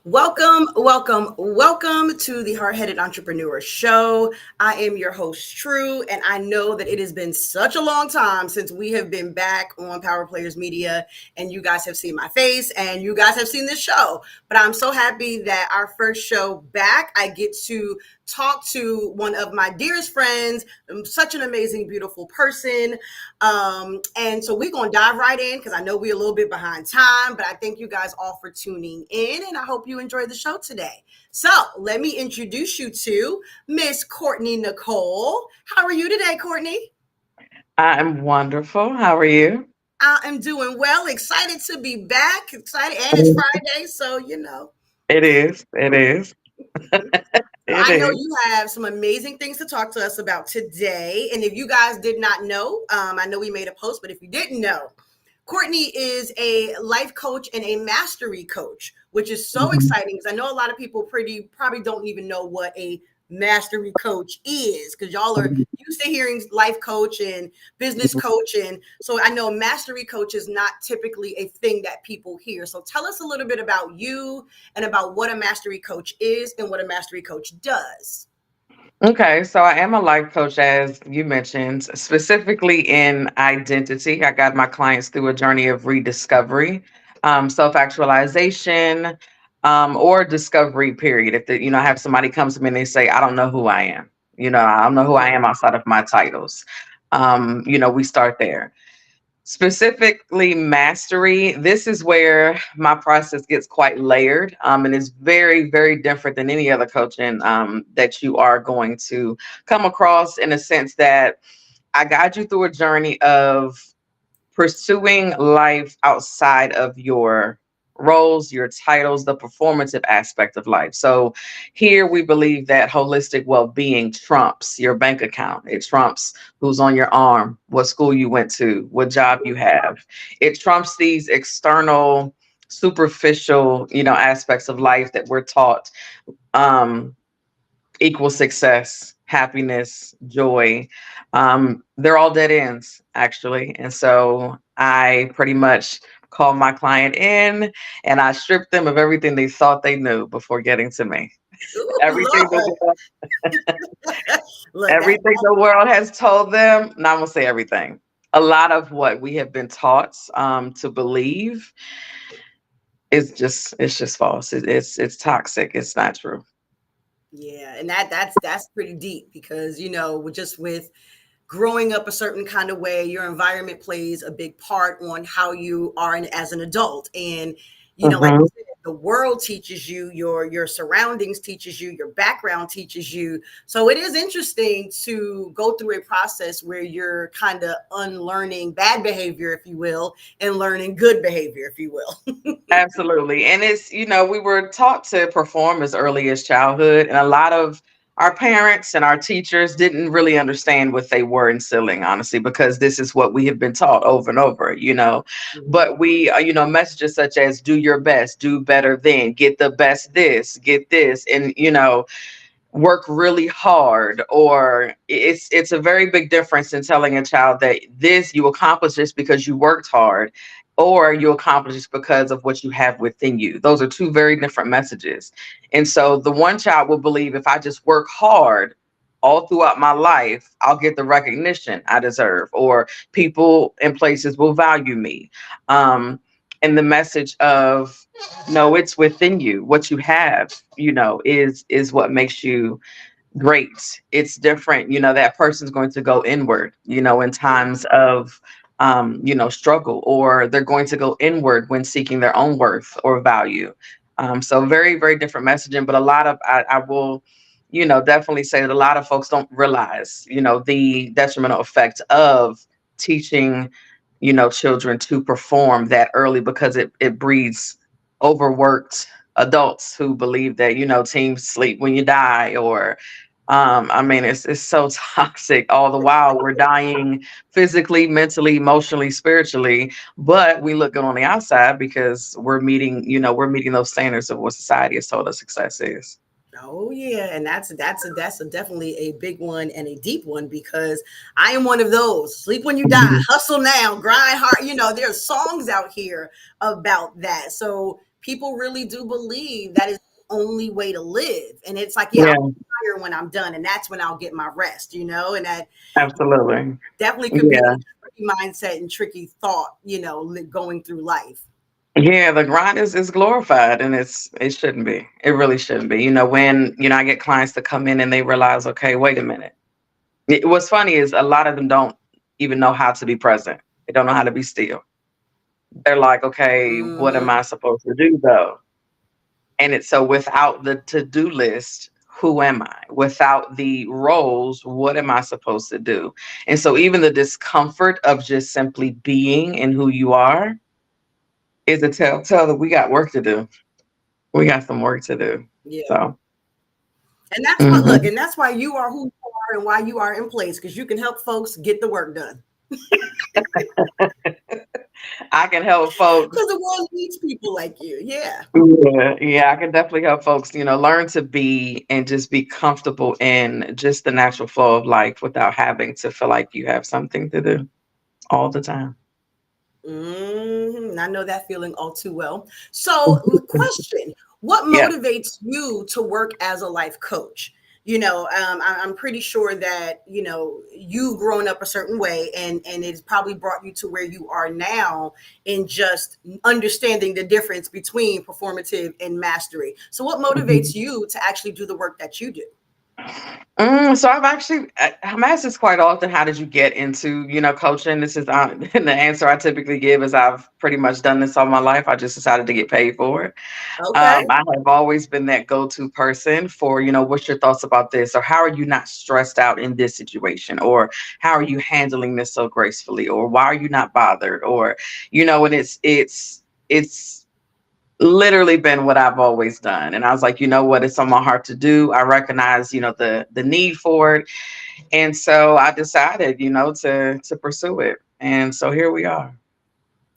Welcome to the Hard Headed Entrepreneur Show. I am your host, True, and I know that it has been such a long time since we have been back on Power Players Media, and you guys have seen my face and you guys have seen this show. But I'm so happy that our first show back, I get to talk to one of my dearest friends, such an amazing, beautiful person. And so we're going to dive right in because I know we're a little bit behind time, but I thank you guys all for tuning in, and I hope you enjoy the show today. So let me introduce you to Miss Courtney Nicole. How are you today, Courtney? I'm wonderful. How are you? I am doing well, excited to be back, excited, and it's Friday, so It is. It is. It I know is. you have some amazing things to talk to us about today. And if you guys did not know, I know we made a post, but if you didn't know, Courtney is a life coach and a mastery coach, which is so Mhm. exciting because I know a lot of people probably don't even know what a mastery coach is because y'all are used to hearing life coach and business coach. And so I know mastery coach is not typically a thing that people hear. So tell us a little bit about you and about what a mastery coach is and what a mastery coach does. Okay, so I am a life coach, as you mentioned, specifically in identity. I got my clients through a journey of rediscovery, self-actualization, or discovery period. If I have somebody comes to me and they say, "I don't know who I am," I don't know who I am outside of my titles. We start there. Specifically, mastery. This is where my process gets quite layered, and is very, very different than any other coaching that you are going to come across, in a sense that I guide you through a journey of pursuing life outside of your roles, your titles, the performative aspect of life. So here we believe that holistic well-being trumps your bank account. It trumps who's on your arm, what school you went to, what job you have. It trumps these external, superficial, aspects of life that we're taught. Um, Equal success, happiness, joy. They're all dead ends, actually. And so I pretty much call my client in and I strip them of everything they thought they knew before getting to me. Ooh, Everything the Lord. world, Look, that everything the world has told them. Not gonna say everything. A lot of what we have been taught to believe it's just false. It's toxic. It's not true. yeah, and that's pretty deep because with growing up a certain kind of way, your environment plays a big part on how you are as an adult. And like you Mhm. said, the world teaches you, your surroundings teaches you, your background teaches you. So it is interesting to go through a process where you're kind of unlearning bad behavior, if you will, and learning good behavior, if you will. Absolutely. And we were taught to perform as early as childhood. And a lot of our parents and our teachers didn't really understand what they were instilling, honestly, because this is what we have been taught over and over. Mhm. But messages such as do your best, do better than, get the best this, get this, and, work really hard. Or it's a very big difference in telling a child that this you accomplish this because you worked hard, or you accomplish this because of what you have within you. Those are two very different messages. And so the one child will believe, if I just work hard all throughout my life, I'll get the recognition I deserve, or people and places will value me. And the message of, no, it's within you. What you have, is what makes you great. It's different. That person's going to go inward, in times of struggle, or they're going to go inward when seeking their own worth or value. So very, very different messaging. But I will, definitely say that a lot of folks don't realize, the detrimental effect of teaching, children to perform that early, because it breeds overworked adults who believe that, teams sleep when you die, or I mean, it's so toxic. All the while we're dying physically, mentally, emotionally, spiritually, but we look good on the outside because we're meeting those standards of what society has told us success is. Oh yeah, and that's a definitely a big one and a deep one because I am one of those. Sleep when you die, Mhm. hustle now, grind hard. There's songs out here about that. So people really do believe that is the only way to live. And it's like, yeah, I'll Yeah, retire when I'm done, and that's when I'll get my rest, and that absolutely. definitely could be Yeah. a tricky mindset and tricky thought, going through life. Yeah, the grind is glorified and it shouldn't be. It really shouldn't be. When, I get clients to come in and they realize, okay, wait a minute. What's funny is a lot of them don't even know how to be present. They don't know how to be still. They're like, okay, what am Mhm. I supposed to do though? And it's so without the to-do list, who am I? Without the roles, what am I supposed to do? And so even the discomfort of just simply being and who you are is a telltale that we got work to do. We got some work to do. Yeah. So, And that's what look, mhm. and that's why you are who you are and why you are in place because you can help folks get the work done. I can help Because folks. the world needs people like you. Yeah. Yeah, yeah, I can definitely help folks, learn to be and just be comfortable in just the natural flow of life without having to feel like you have something to do all the time. I know that feeling all too well. So, question: what Yeah. motivates you to work as a life coach? I'm pretty sure that you've grown up a certain way, and it's probably brought you to where you are now in just understanding the difference between performative and mastery. So, what motivates Mhm. you to actually do the work that you do? So I'm asked this quite often. How did you get into, coaching? This is and the answer I typically give is I've pretty much done this all my life. I just decided to get paid for it. Okay. I have always been that go-to person for, what's your thoughts about this? Or how are you not stressed out in this situation? Or how are you handling this so gracefully? Or why are you not bothered? Or, and it's literally been what I've always done. And I was like, you know what, it's on my heart to do. I recognize, the need for it. And so I decided, to pursue it. And so here we are.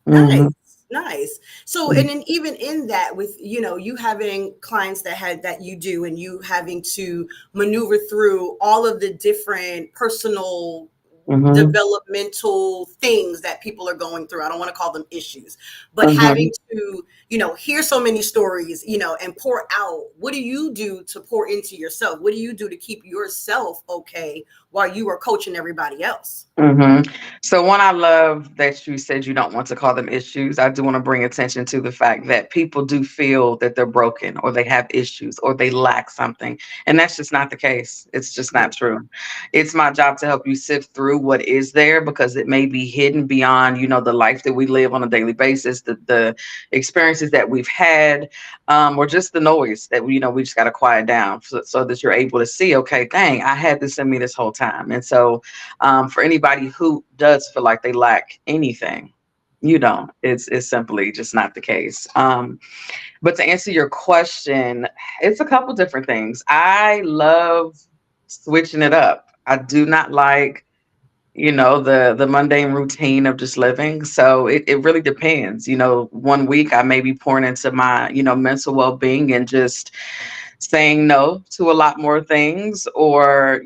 Nice, Mhm. nice. So, and then even in that, with you having clients that you do, and you having to maneuver through all of the different personal Mhm. developmental things that people are going through. I don't want to call them issues, but having Mhm. to hear so many stories, and pour out. What do you do to pour into yourself? What do you do to keep yourself okay while you are coaching everybody else? So one, I love that you said you don't want to call them issues. I do want to bring attention to the fact that people do feel that they're broken or they have issues or they lack something. And that's just not the case. It's just not true. It's my job to help you sift through what is there because it may be hidden beyond, the life that we live on a daily basis, the experiences that we've had, or just the noise that we just got to quiet down so that you're able to see, okay, dang, I had this in me this whole time. And so for anybody who does feel like they lack anything, you don't. It's simply just not the case. But to answer your question, it's a couple different things. I love switching it up. I do not like, the mundane routine of just living. So it really depends. One week I may be pouring into my, mental well-being and just saying no to a lot more things, or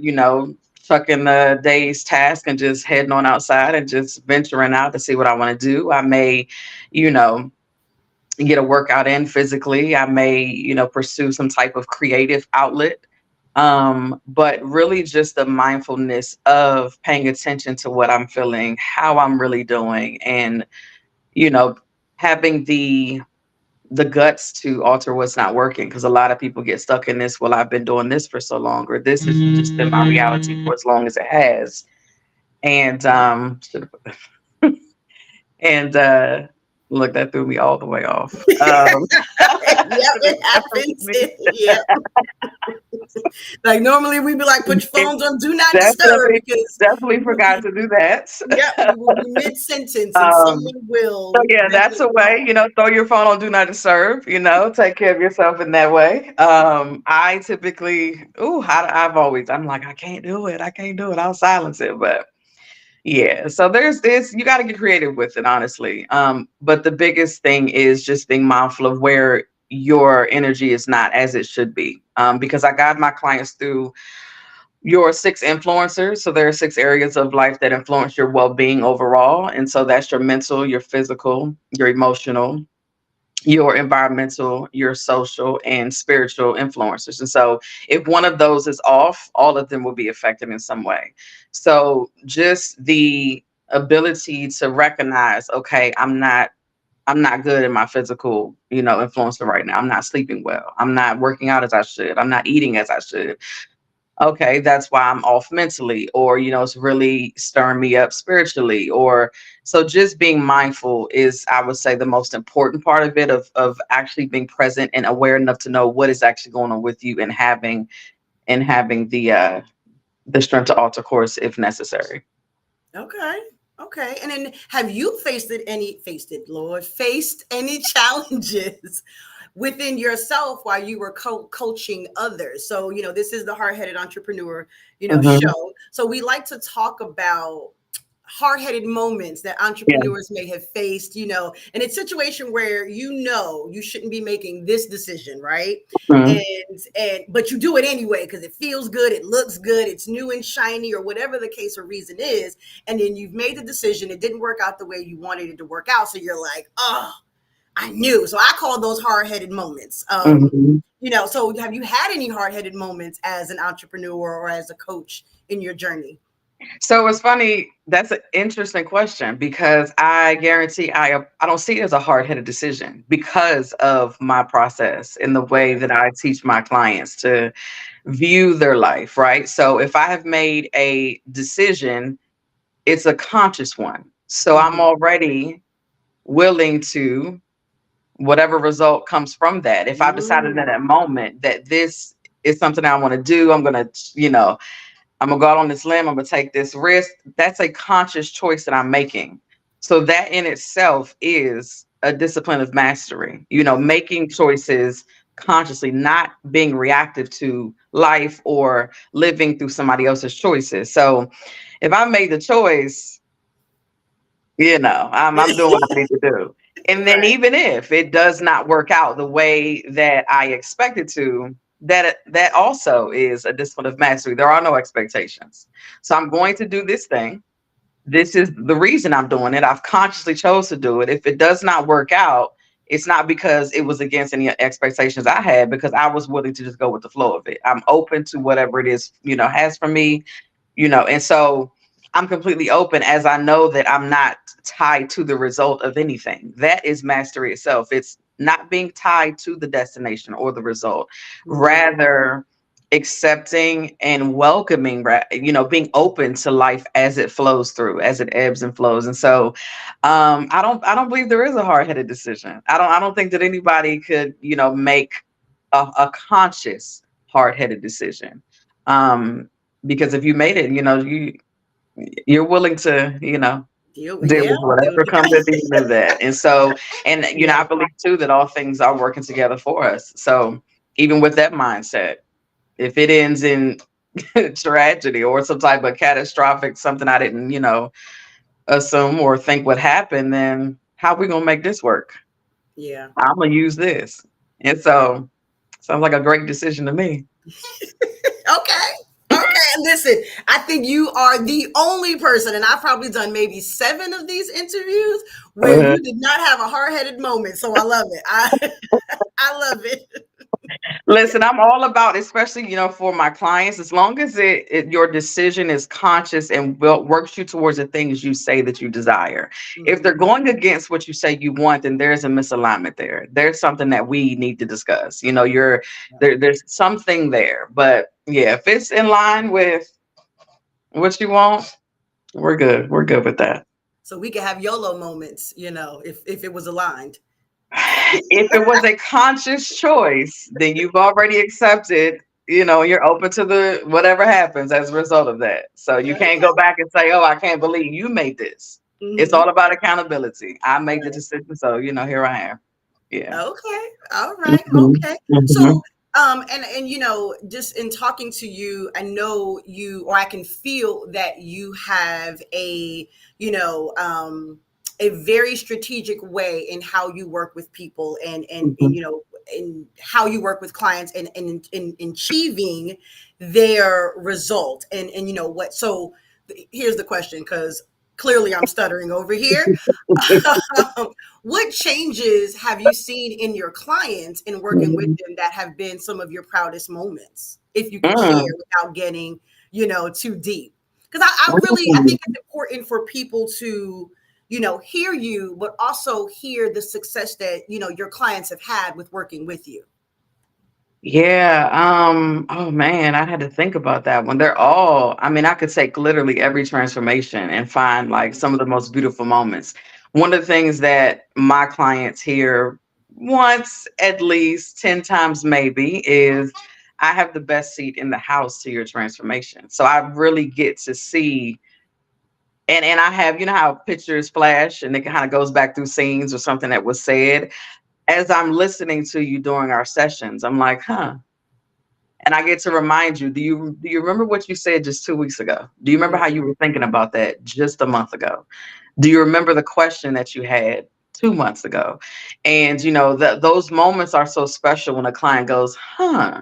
chucking the day's task and just heading on outside and just venturing out to see what I want to do. I may, you know get a workout in physically. I may, pursue some type of creative outlet. But really just the mindfulness of paying attention to what I'm feeling, how I'm really doing, and you know having the guts to alter what's not working, because a lot of people get stuck in this, well, I've been doing this for so long, or this has just been my reality for as long as it has. And and Look, that threw me all the way off. Yep, it happens. Yep. Like normally we'd be like, put your phones on do not disturb definitely, because definitely we will forgot be, to do that. yep, we will be mid sentence and um, someone So will yeah, that's definitely a way, call. throw your phone on do not disturb, take care of yourself in that way. I typically, I'm like, I can't do it. I can't do it. I'll silence it. But yeah, so there's this, you got to get creative with it, honestly. But the biggest thing is just being mindful of where your energy is not as it should be. Because I guide my clients through your 6 influencers. So there are 6 areas of life that influence your well-being overall. And so that's your mental, your physical, your emotional, your environmental, your social, and spiritual influencers. And so if one of those is off, all of them will be affected in some way. So just the ability to recognize, okay, I'm not good in my physical, influencer right now. I'm not sleeping well. I'm not working out as I should. I'm not eating as I should. Okay, that's why I'm off mentally, or it's really stirring me up spiritually. Or so just being mindful is, I would say, the most important part of it, of actually being present and aware enough to know what is actually going on with you, and having the strength to alter course if necessary. Okay. Okay. And then have you faced any challenges within yourself while you were coaching others? So, this is the Hard-Headed Entrepreneur, Hmm. show. So we like to talk about hard-headed moments that Yeah. entrepreneurs may have faced, in a situation where you shouldn't be making this decision, right? Mhm. And but you do it anyway because it feels good, it looks good, it's new and shiny, or whatever the case or reason is. And then you've made the decision, it didn't work out the way you wanted it to work out. So you're like, oh, I knew. So I call those hard-headed moments. Mhm. So have you had any hard-headed moments as an entrepreneur or as a coach in your journey? So it's funny. That's an interesting question, because I guarantee I don't see it as a hard headed decision because of my process and the way Okay. that I teach my clients to view their life. Right. So if I have made a decision, it's a conscious one. So I'm Mhm. already willing to whatever result comes from that. If I've decided in Mm. that moment that this is something I want to do, I'm gonna go out on this limb. I'm gonna take this risk. That's a conscious choice that I'm making. So that in itself is a discipline of mastery. Making choices consciously, not being reactive to life or living through somebody else's choices. So if I made the choice, I'm doing what I need to do. And then Right. even if it does not work out the way that I expected to, that also is a discipline of mastery. There are no expectations. So I'm going to do this thing. This is the reason I'm doing it. I've consciously chose to do it. If it does not work out, it's not because it was against any expectations I had, because I was willing to just go with the flow of it. I'm open to whatever it is, has for me, and so I'm completely open, as I know that I'm not tied to the result of anything. That is mastery itself. It's not being tied to the destination or the result, Mhm. rather accepting and welcoming, being open to life as it flows through, as it ebbs and flows. And so I don't believe there is a hard-headed decision. I don't think that anybody could, make a conscious hard-headed decision. Um, because if you made it, you're willing to, deal Yeah, with deal with whatever the comes at the end of that. And so, and yeah. I believe too that all things are working together for us. So even with that mindset, if it ends in tragedy or some type of catastrophic, something I didn't, assume or think would happen, then how are we gonna make this work? Yeah. I'm gonna use this. And so sounds like a great decision to me. Okay. Okay. And listen, I think you are the only person, and I've probably done maybe 7 of these interviews where Uh, you did not have a hard-headed moment. So I love it. I love it. Listen, I'm all about, especially, for my clients, as long as your decision is conscious and works you towards the things you say that you desire. If they're Mhm. going against what you say you want, then there's a misalignment there. There's something that we need to discuss. There's something there. But yeah, if it's in line with what you want, we're good. We're good with that. So we could have YOLO moments, if it was aligned. If it was a conscious choice, then you've already accepted, you're open to the whatever happens as a result of that. So you can't go Okay. back and say, oh, I can't believe you made this. It's Hmm. all about accountability. I made the decision, so here I am. Yeah. Okay. All right. Mhm, Okay. mhm, So, and just in talking to you, I know you, or I can feel that you have you know, um, a very strategic way in how you work with people, and mhm. in how you work with clients, and in achieving their result, and what. So here's the question, because clearly I'm stuttering over here. What changes have you seen in your clients in working with them that have been some of your proudest moments? If you can share Mm, without getting, too deep. Because I mm. think it's important for people to, hear you, but also hear the success that, your clients have had with working with you. Yeah. Oh man, I had to think about that one. They're all, I mean, I could take literally every transformation and find like some of the most beautiful moments. One of the things that my clients hear once, at least 10 times maybe, is I have the best seat in the house to your transformation. So I really get to see, and I have, how pictures flash and it kind of goes back through scenes or something that was said. As I'm listening to you during our sessions, I'm like, huh. And I get to remind you, do you remember what you said just 2 weeks ago? Do you remember how you were thinking about that just a month ago? Do you remember the question that you had 2 months ago? And those moments are so special when a client goes, huh,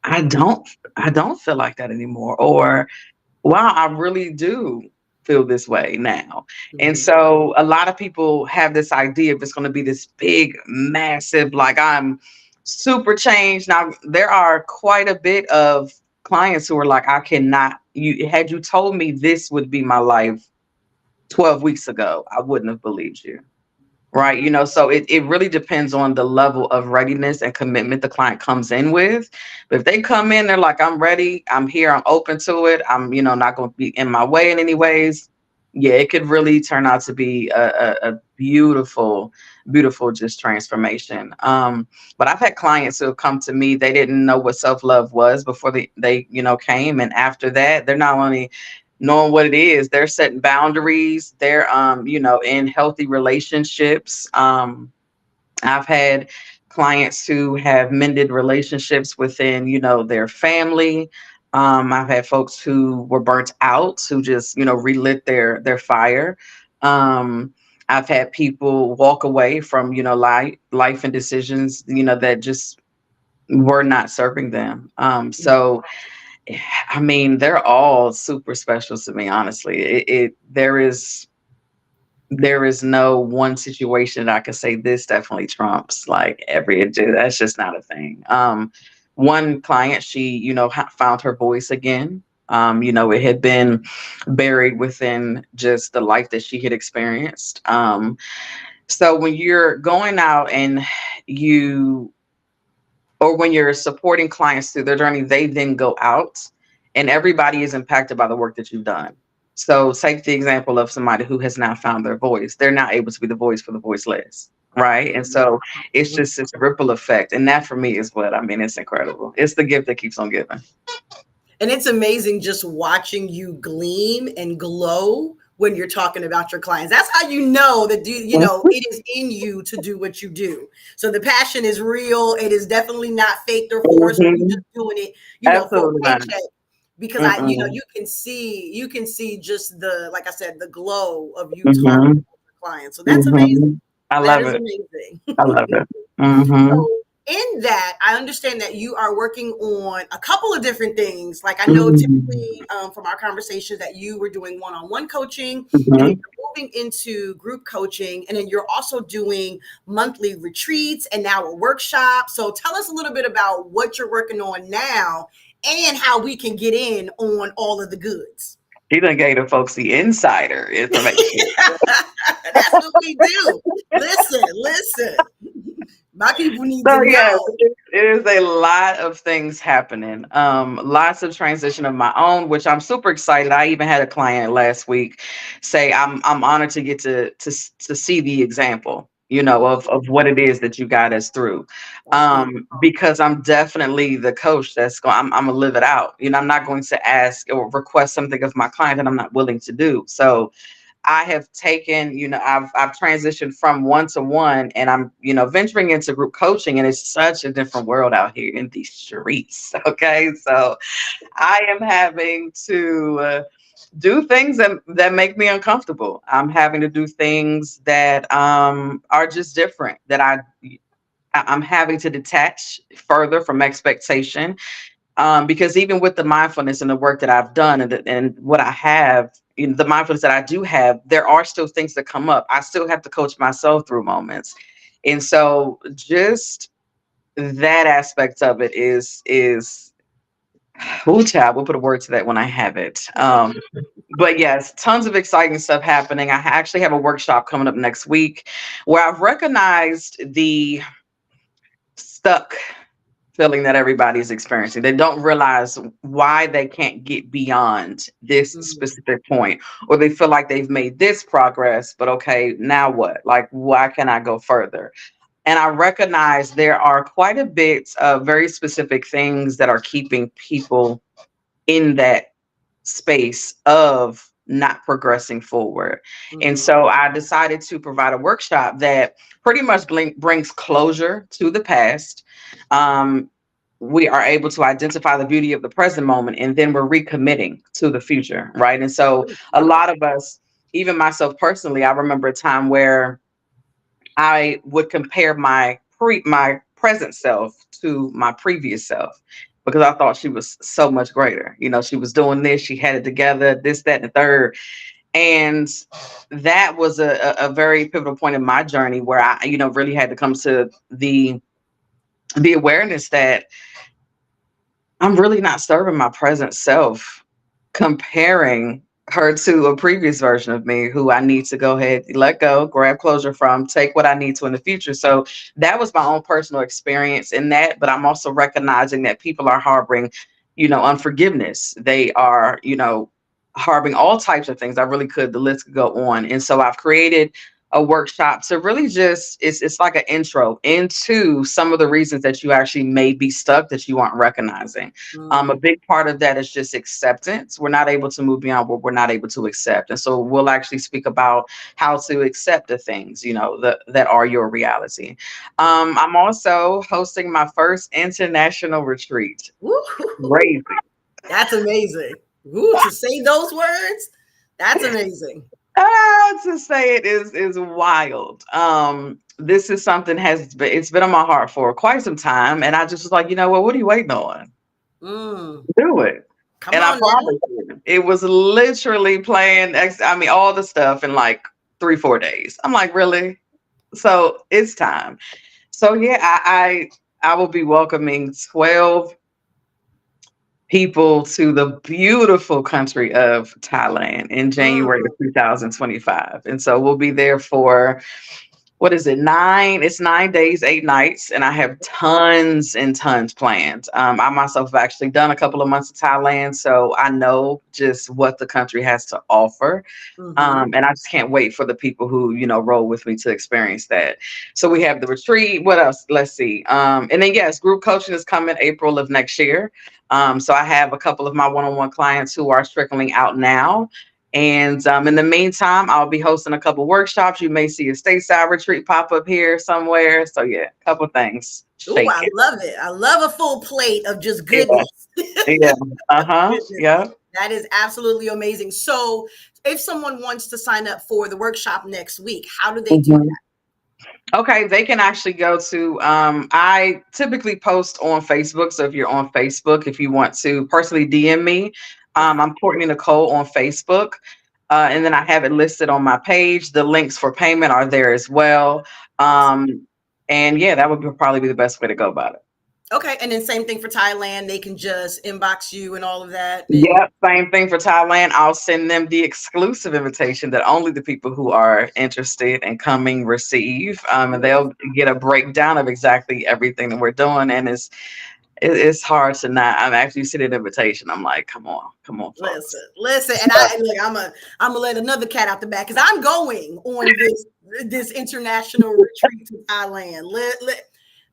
I don't I don't feel like that anymore. Or wow, I really do feel this way now. And Mhm. so a lot of people have this idea of it's going to be this big, massive, like I'm super changed. Now, there are quite a bit of clients who are like, I cannot, had you told me this would be my life 12 weeks ago, I wouldn't have believed you. Right. So it really depends on the level of readiness and commitment the client comes in with. But if they come in, they're like, I'm ready, I'm here, I'm open to it, I'm, not going to be in my way in any ways. Yeah, it could really turn out to be a beautiful, beautiful just transformation. But I've had clients who have come to me, they didn't know what self-love was before they came. And after that, they're not only knowing what it is, they're setting boundaries, they're in healthy relationships. I've had clients who have mended relationships within their family. I've had folks who were burnt out who just relit their fire. I've had people walk away from life and decisions that just were not serving them. So I mean, they're all super special to me, honestly. There is no one situation that I could say this definitely trumps like every. That's just not a thing. One client, she found her voice again. It had been buried within just the life that she had experienced. So when you're going out and you or when you're supporting clients through their journey, they then go out and everybody is impacted by the work that you've done. So take the example of somebody who has now found their voice. They're now able to be the voice for the voiceless. Right. And so it's just this ripple effect. And that for me is what I mean, it's incredible. It's the gift that keeps on giving. And it's amazing just watching you gleam and glow when you're talking about your clients. That's how you know that it is in you to do what you do. So the passion is real. It is definitely not faked or forced, or you Mhm. just doing it, for a Absolutely not. paycheck. Because Mm-mm. you can see just the, like I said, the glow of you talking Mhm. about your clients. So that's amazing. Mhm. I That love is it. amazing. I love it. Mhm. So in that, I understand that you are working on a couple of different things. Like I know Mhm. typically from our conversations that you were doing one-on-one coaching, and then Mhm. you're moving into group coaching, and then you're also doing monthly retreats and now a workshop. So tell us a little bit about what you're working on now and how we can get in on all of the goods. He done gave the folks the insider information. That's what we do. Listen, listen. My people need to So yes, know. it is a lot of things happening. Lots of transition of my own, which I'm super excited. I even had a client last week say, I'm honored to get to see the example, of what it is that you got us through. That's beautiful. Because I'm definitely the coach that's going, I'm gonna live it out. I'm not going to ask or request something of my client that I'm not willing to do. So I have taken, I've transitioned from one to one, and I'm, venturing into group coaching, and it's such a different world out here in these streets. Okay. So I am having to do things that make me uncomfortable. I'm having to do things that are just different, that I'm having to detach further from expectation, because even with the mindfulness and the work that I've done, and what I have, the mindfulness that I do have, there are still things that come up. I still have to coach myself through moments. And so just that aspect of it is oh child, we'll put a word to that when I have it. But yes, tons of exciting stuff happening. I actually have a workshop coming up next week where I've recognized the stuck feeling that everybody's experiencing. They don't realize why they can't get beyond this specific point, or they feel like they've made this progress, but okay, now what? Like, why can I go further? And I recognize there are quite a bit of very specific things that are keeping people in that space of not progressing forward. And so I decided to provide a workshop that pretty much brings closure to the past. We are able to identify the beauty of the present moment, and then we're recommitting to the future, right? And so a lot of us, even myself personally, I remember a time where I would compare my present self to my previous self, because I thought she was so much greater. She was doing this, she had it together, this, that, and the third. And that was a very pivotal point in my journey where I, really had to come to the awareness that I'm really not serving my present self, comparing her to a previous version of me who I need to go ahead, let go, grab closure from, take what I need to in the future. So that was my own personal experience in that. But I'm also recognizing that people are harboring, unforgiveness. They are, harboring all types of things. I really could, the list could go on. And so I've created a workshop to really just, it's like an intro into some of the reasons that you actually may be stuck that you aren't recognizing. A big part of that is just acceptance. We're not able to move beyond what we're not able to accept. And so we'll actually speak about how to accept the things, that are your reality. I'm also hosting my first international retreat. Crazy. That's amazing. Ooh, to say those words, that's amazing. To say it is wild. This is something it's been on my heart for quite some time, and I just was like, what are you waiting on? Do it. Come And I on now. promise you, it was literally playing. All the stuff in like 3-4 days. I'm like, really? So it's time. So yeah, I will be welcoming 12 people to the beautiful country of Thailand in January of 2025. And so we'll be there for, what is it, it's 9 days, 8 nights, and I have tons and tons planned. I myself have actually done a couple of months of Thailand, so I know just what the country has to offer. And I just can't wait for the people who, roll with me to experience that. So we have the retreat. What else? Let's see. And then yes, group coaching is coming April of next year. So I have a couple of my one-on-one clients who are trickling out now. And in the meantime, I'll be hosting a couple workshops. You may see a stateside retreat pop up here somewhere. So yeah, a couple things. Oh, I love it. I love a full plate of just goodness. Yeah. Yeah. That is absolutely amazing. So if someone wants to sign up for the workshop next week, how do they do that? Okay, they can actually go to, I typically post on Facebook. So if you're on Facebook, if you want to personally DM me, I'm Courtney Nicole on Facebook. And then I have it listed on my page. The links for payment are there as well. And yeah, that would probably be the best way to go about it. Okay, and then same thing for Thailand. They can just inbox you and all of that. And Yep, same thing for Thailand. I'll send them the exclusive invitation that only the people who are interested in coming receive, and they'll get a breakdown of exactly everything that we're doing. And it's hard to not. I'm actually sending an invitation. I'm like, come on, folks. listen, and I look. I'm gonna let another cat out the bag because I'm going on this international retreat to Thailand.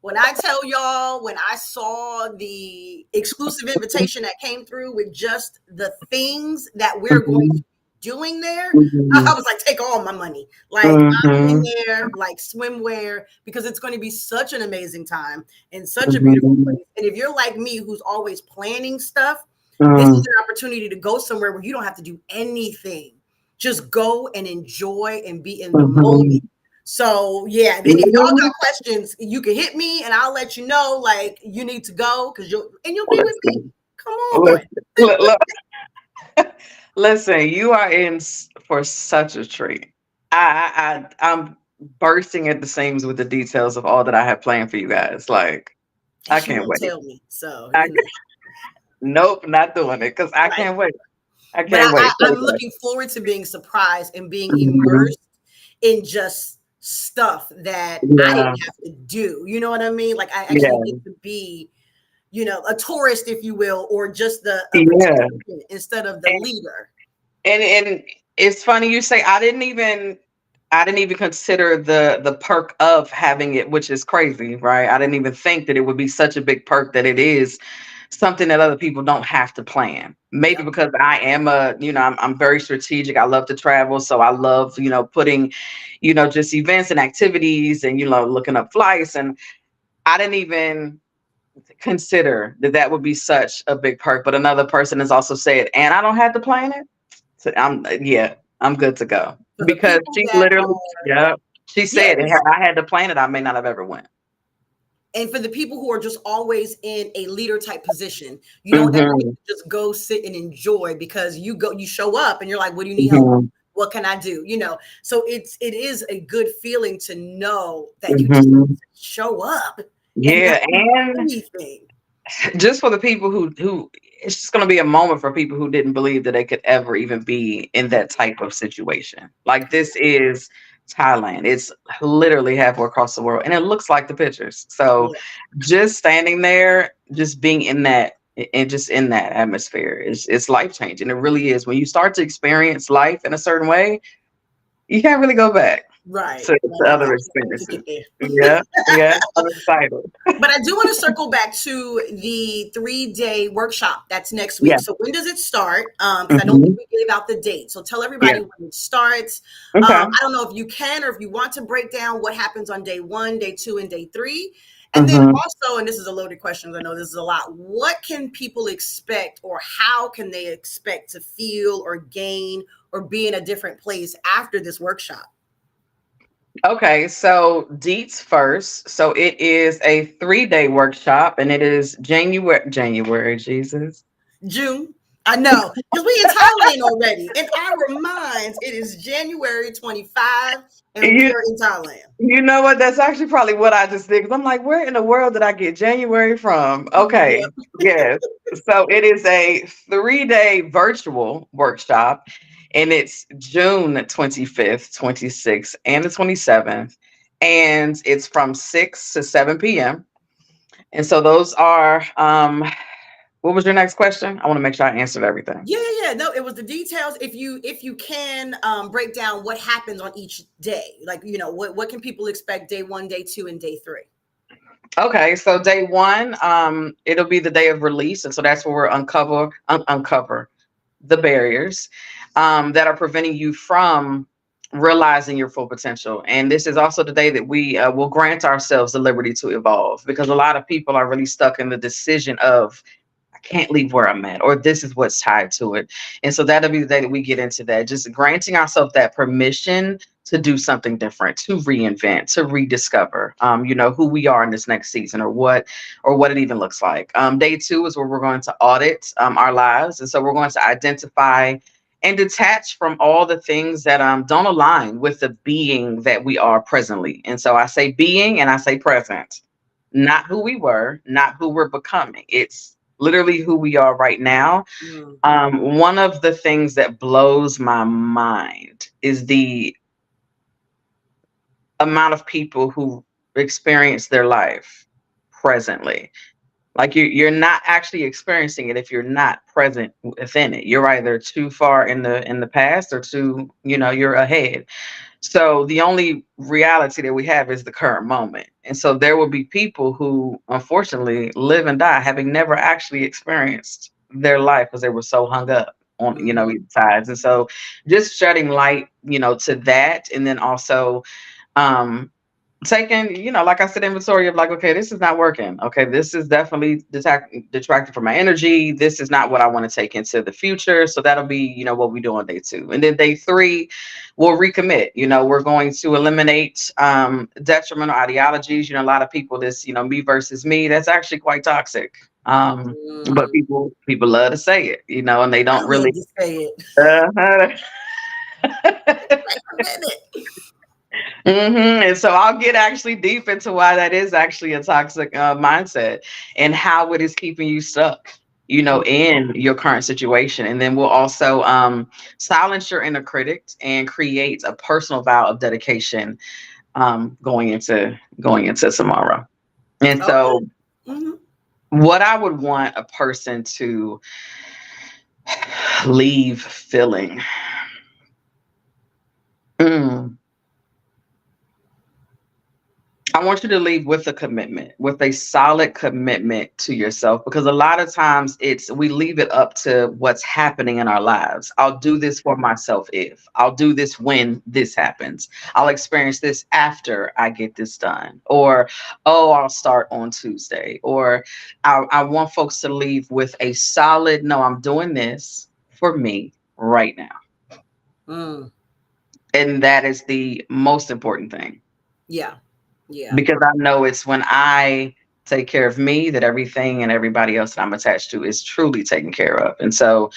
When I tell y'all, when I saw the exclusive invitation that came through with just the things that we're going to be doing there, I was like, take all my money. Like, I'm in there, like swimwear, because it's going to be such an amazing time and such a beautiful place. And if you're like me, who's always planning stuff, this is an opportunity to go somewhere where you don't have to do anything. Just go and enjoy and be in the moment. So yeah, then if y'all got questions, you can hit me and I'll let you know. Like, you need to go because you'll be with me. Come on. Listen, you are in for such a treat. I'm bursting at the seams with the details of all that I have planned for you guys. Like, I can't wait. Tell me. So nope, not doing it because I can't wait. I can't wait. I'm looking forward to being surprised and being immersed in just stuff that I didn't have to do. You know what I mean? Like, I actually get to be, a tourist, if you will, or just the participant instead of the leader. And it's funny you say I didn't even consider the perk of having it, which is crazy, right? I didn't even think that it would be such a big perk that it is something that other people don't have to plan. Maybe because I am I'm very strategic. I love to travel. So I love, putting, just events and activities and, looking up flights. And I didn't even consider that would be such a big perk. But another person has also said, and I don't have to plan it. So I'm good to go. Because she literally, she said, if I had to plan it, I may not have ever went. And for the people who are just always in a leader type position, you don't ever just go sit and enjoy because you show up and you're like, what do you need help? What can I do? So it is a good feeling to know that you just show up. And anything. Just for the people who it's just going to be a moment for people who didn't believe that they could ever even be in that type of situation. Like, this is Thailand. It's literally halfway across the world and it looks like the pictures. So just standing there, just being in that and just in that atmosphere is life changing. It really is. When you start to experience life in a certain way, you can't really go back. Right. To other experiences. Yeah. I'm excited. But I do want to circle back to the 3-day workshop that's next week. So when does it start? Because I don't think we gave out the date. So tell everybody when it starts. I don't know if you can or if you want to break down what happens on day 1, day 2, and day 3. And then also, and this is a loaded question, I know this is a lot, what can people expect or how can they expect to feel or gain or be in a different place after this workshop? Okay, so deets first. So it is a 3-day workshop and it is January, Jesus. June. I know, because we in Thailand already. In our minds, it is January 25 and we are in Thailand. You know what? That's actually probably what I just did. Because I'm like, where in the world did I get January from? Okay. Yes. So it is a 3-day virtual workshop. And it's June 25th, 26th, and the 27th. And it's from 6 to 7 p.m. And so those are, what was your next question? I want to make sure I answered everything. Yeah. No, it was the details. If you can break down what happens on each day, like, what can people expect day 1, day 2, and day 3? Okay, so day 1, it'll be the day of release. And so that's where we're uncover the barriers that are preventing you from realizing your full potential. And this is also the day that we will grant ourselves the liberty to evolve, because a lot of people are really stuck in the decision of, I can't leave where I'm at, or this is what's tied to it. And so that'll be the day that we get into that, just granting ourselves that permission to do something different, to reinvent, to rediscover, who we are in this next season, or what it even looks like. Day 2 is where we're going to audit our lives. And so we're going to identify and detach from all the things that don't align with the being that we are presently. And so I say being and I say present. not who we were, not who we're becoming. It's literally who we are right now. Mm. One of the things that blows my mind is the amount of people who experience their life presently. Like you're not actually experiencing it if you're not present within it. You're either too far in the past or too, you're ahead. So the only reality that we have is the current moment. And so there will be people who unfortunately live and die having never actually experienced their life because they were so hung up on, Mhm. either sides. And so just shedding light, to that. And then also um taking, like I said, inventory of like, okay, this is not working. Okay, this is definitely detracting from my energy. This is not what I want to take into the future. So that'll be, what we do on day 2. And then day 3, we'll recommit. We're going to eliminate detrimental ideologies. A lot of people, this, me versus me, that's actually quite toxic. But Mm. people love to say it, and they I don't love really. to say it. Uh, Wait a minute. And so I'll get actually deep into why that is actually a toxic mindset and how it is keeping you stuck, in your current situation. And then we'll also silence your inner critic and create a personal vow of dedication going into tomorrow. And Okay. so Hmm. what I would want a person to leave feeling. Mm. I want you to leave with a commitment, with a solid commitment to yourself, because a lot of times we leave it up to what's happening in our lives. I'll do this for myself if I'll do this when this happens. I'll experience this after I get this done, or oh, I'll start on Tuesday, or I want folks to leave with a solid no, I'm doing this for me right now. Mm. And that is the most important thing. Yeah. Yeah. Because I know it's when I take care of me that everything and everybody else that I'm attached to is truly taken care of. And so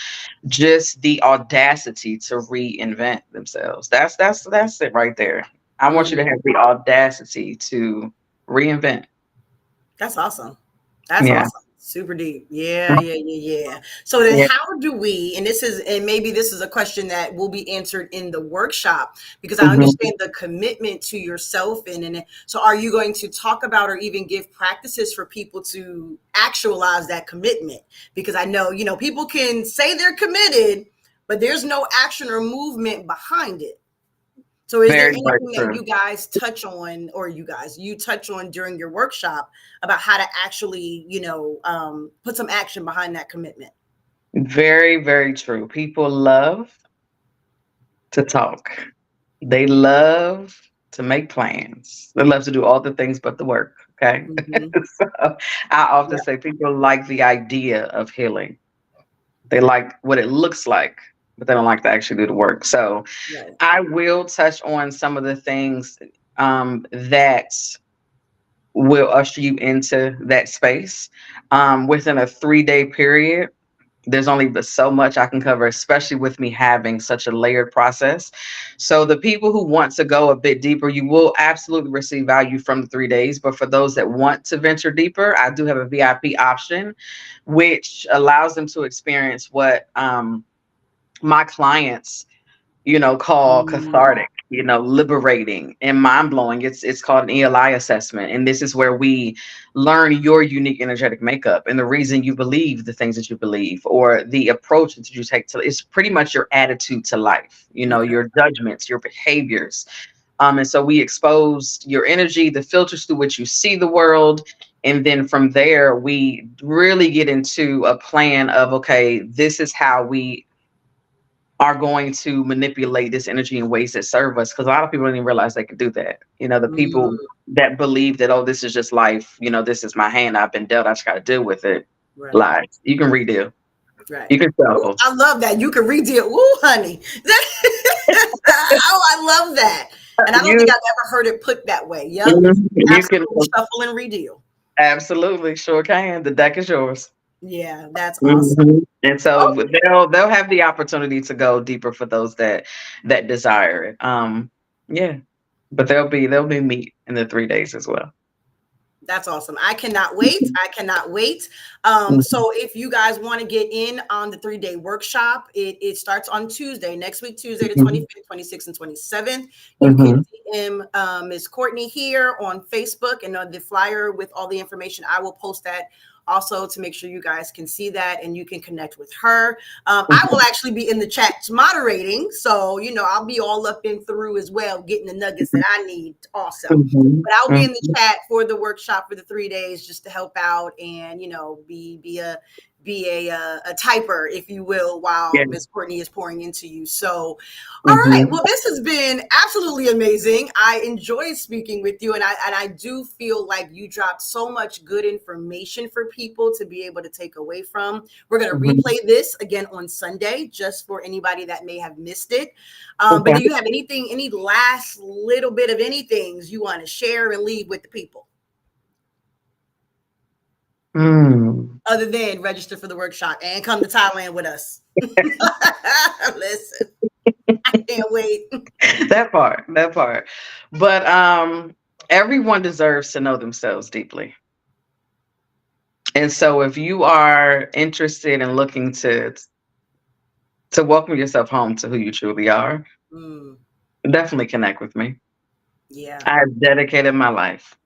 just the audacity to reinvent themselves. That's it right there. I want you to Mm. have the audacity to reinvent. That's awesome. That's Yeah. awesome. Super deep. Yeah, yeah, yeah, yeah. So then Yeah. how do we, and maybe this is a question that will be answered in the workshop, because I Mhm. understand the commitment to yourself and so are you going to talk about or even give practices for people to actualize that commitment? Because I know, people can say they're committed, but there's no action or movement behind it. So is there Very, very anything that true. you guys touch on, or you touch on during your workshop about how to actually, put some action behind that commitment? Very, very true. People love to talk. They love to make plans. They love to do all the things but the work. Okay. Hmm. So I often Yeah. say people like the idea of healing. They like what it looks like, but they don't like to actually do the work. So Right. I will touch on some of the things that will usher you into that space within a 3-day period. There's only but so much I can cover, especially with me having such a layered process. So the people who want to go a bit deeper, you will absolutely receive value from the 3 days. But for those that want to venture deeper, I do have a VIP option, which allows them to experience what my clients call Mm. cathartic, liberating and mind blowing. It's called an ELI assessment. And this is where we learn your unique energetic makeup and the reason you believe the things that you believe, or the approach that you take to it's pretty much your attitude to life, Okay. your judgments, your behaviors. And so we expose your energy, the filters through which you see the world. And then from there, we really get into a plan of, okay, this is how we are going to manipulate this energy in ways that serve us, because a lot of people don't even realize they can do that. The people Mm. that believe that, oh, this is just life, this is my hand, I've been dealt, I just got to deal with it. Right. Lies. You can redeal. Right. You can Ooh, shuffle. I love that. You can redeal. Ooh, honey. Oh, I love that. And I don't You think I've ever heard it put that way. Yep. you can Absolutely shuffle and redeal. absolutely sure can. The deck is yours. Yeah, that's awesome. And so they'll have the opportunity to go deeper for those that desire it. Yeah, but there'll be meat in the 3 days as well. That's awesome. I cannot wait. I cannot wait. So if you guys want to get in on the 3-day workshop, it starts on Tuesday, next week, Tuesday, the 25th, 26th, and 27th. You can DM Ms. Courtney here on Facebook, and the flyer with all the information. I will post that also to make sure you guys can see that and you can connect with her. I will actually be in the chat moderating. So, I'll be all up and through as well, getting the nuggets that I need. Awesome. But I'll be in the chat for the workshop for the 3 days just to help out and, be a typer, if you will, while Miss Courtney is pouring into you. So, all right. Well, this has been absolutely amazing. I enjoyed speaking with you, and I do feel like you dropped so much good information for people to be able to take away from. We're going to replay this again on Sunday, just for anybody that may have missed it. But do you have any last little bit of anything you want to share and leave with the people? Other than register for the workshop and come to Thailand with us. Listen, I can't wait. That part. But everyone deserves to know themselves deeply. And so if you are interested in looking to welcome yourself home to who you truly are, definitely connect with me. Yeah. I've dedicated my life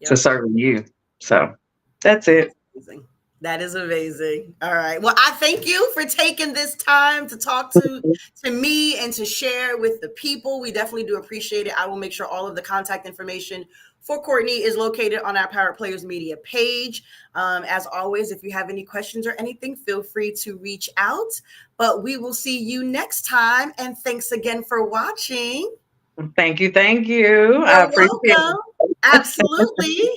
to serving you. So that's it. That is amazing. All right. Well, I thank you for taking this time to talk to me and to share with the people. We definitely do appreciate it. I will make sure all of the contact information for Courtney is located on our Power Players Media page. As always, if you have any questions or anything, feel free to reach out. But we will see you next time. And thanks again for watching. Thank you. I appreciate it. Absolutely.